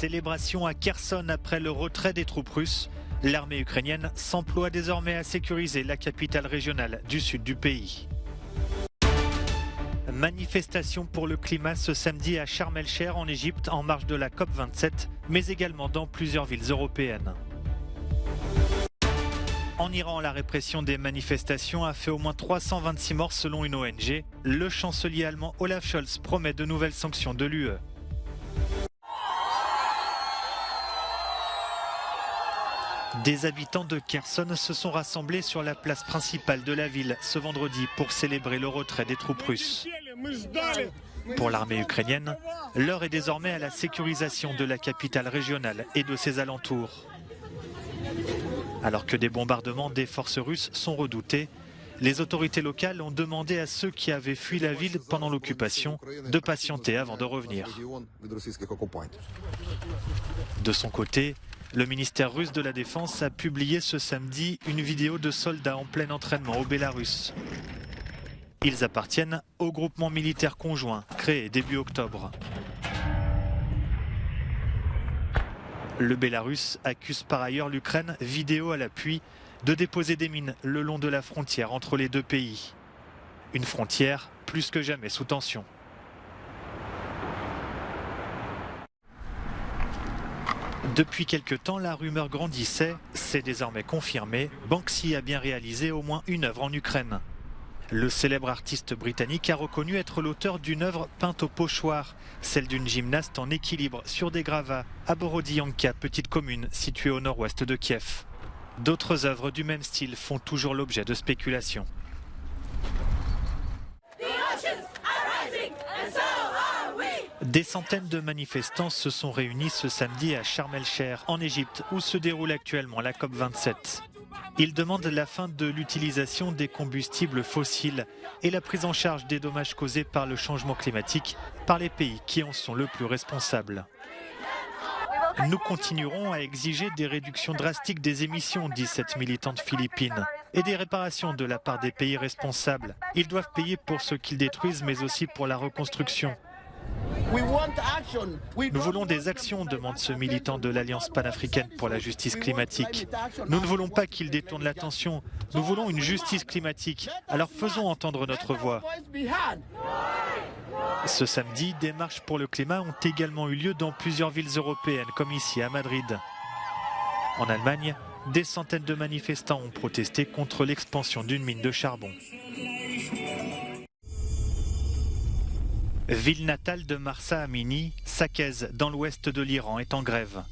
célébration à Kherson après le retrait des troupes russes. L'armée ukrainienne s'emploie désormais à sécuriser la capitale régionale du sud du pays. Manifestation pour le climat ce samedi à Sharm el-Sheikh en Égypte en marge de la COP27, mais également dans plusieurs villes européennes. En Iran, la répression des manifestations a fait au moins 326 morts selon une ONG. Le chancelier allemand Olaf Scholz promet de nouvelles sanctions de l'UE. Des habitants de Kherson se sont rassemblés sur la place principale de la ville ce vendredi pour célébrer le retrait des troupes russes. Pour l'armée ukrainienne, l'heure est désormais à la sécurisation de la capitale régionale et de ses alentours. Alors que des bombardements des forces russes sont redoutés, les autorités locales ont demandé à ceux qui avaient fui la ville pendant l'occupation de patienter avant de revenir. De son côté, le ministère russe de la Défense a publié ce samedi une vidéo de soldats en plein entraînement au Bélarus. Ils appartiennent au groupement militaire conjoint créé début octobre. Le Bélarus accuse par ailleurs l'Ukraine, vidéo à l'appui, de déposer des mines le long de la frontière entre les deux pays. Une frontière plus que jamais sous tension. Depuis quelque temps, la rumeur grandissait, c'est désormais confirmé, Banksy a bien réalisé au moins une œuvre en Ukraine. Le célèbre artiste britannique a reconnu être l'auteur d'une œuvre peinte au pochoir, celle d'une gymnaste en équilibre sur des gravats à Borodianka, petite commune située au nord-ouest de Kiev. D'autres œuvres du même style font toujours l'objet de spéculations. Des centaines de manifestants se sont réunis ce samedi à Sharm el-Sheikh en Égypte où se déroule actuellement la COP27. Ils demandent la fin de l'utilisation des combustibles fossiles et la prise en charge des dommages causés par le changement climatique par les pays qui en sont le plus responsables. Nous continuerons à exiger des réductions drastiques des émissions, dit cette militante philippine, et des réparations de la part des pays responsables. Ils doivent payer pour ce qu'ils détruisent, mais aussi pour la reconstruction. Nous voulons des actions, demande ce militant de l'Alliance panafricaine pour la justice climatique. Nous ne voulons pas qu'ils détournent l'attention. Nous voulons une justice climatique. Alors faisons entendre notre voix. Ce samedi, des marches pour le climat ont également eu lieu dans plusieurs villes européennes, comme ici à Madrid. En Allemagne, des centaines de manifestants ont protesté contre l'expansion d'une mine de charbon. Ville natale de Mahsa Amini, Saqqez, dans l'ouest de l'Iran, est en grève.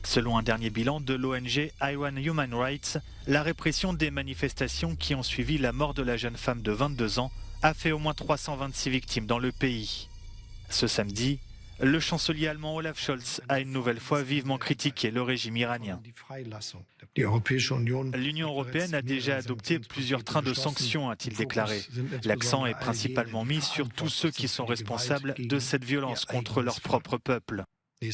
Selon un dernier bilan de l'ONG Iran Human Rights, la répression des manifestations qui ont suivi la mort de la jeune femme de 22 ans a fait au moins 326 victimes dans le pays. Ce samedi, le chancelier allemand Olaf Scholz a une nouvelle fois vivement critiqué le régime iranien. L'Union européenne a déjà adopté plusieurs trains de sanctions, a-t-il déclaré. L'accent est principalement mis sur tous ceux qui sont responsables de cette violence contre leur propre peuple.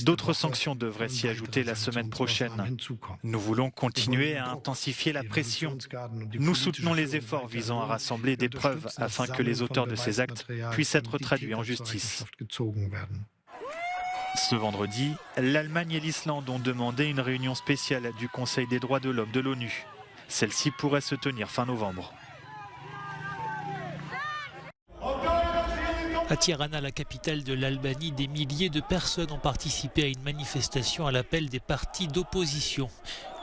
D'autres sanctions devraient s'y ajouter la semaine prochaine. Nous voulons continuer à intensifier la pression. Nous soutenons les efforts visant à rassembler des preuves afin que les auteurs de ces actes puissent être traduits en justice. Ce vendredi, l'Allemagne et l'Islande ont demandé une réunion spéciale du Conseil des droits de l'homme de l'ONU. Celle-ci pourrait se tenir fin novembre. À Tirana, la capitale de l'Albanie, des milliers de personnes ont participé à une manifestation à l'appel des partis d'opposition.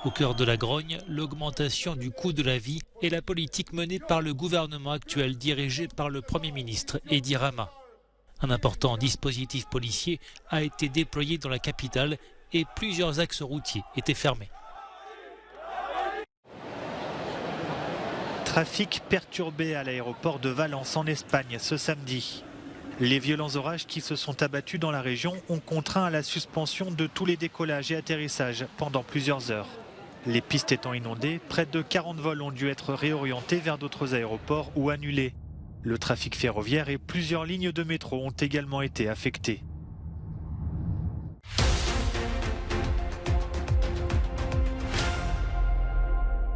Au cœur de la grogne, l'augmentation du coût de la vie et la politique menée par le gouvernement actuel dirigé par le Premier ministre Edi Rama. Un important dispositif policier a été déployé dans la capitale et plusieurs axes routiers étaient fermés. Trafic perturbé à l'aéroport de Valence en Espagne ce samedi. Les violents orages qui se sont abattus dans la région ont contraint à la suspension de tous les décollages et atterrissages pendant plusieurs heures. Les pistes étant inondées, près de 40 vols ont dû être réorientés vers d'autres aéroports ou annulés. Le trafic ferroviaire et plusieurs lignes de métro ont également été affectées.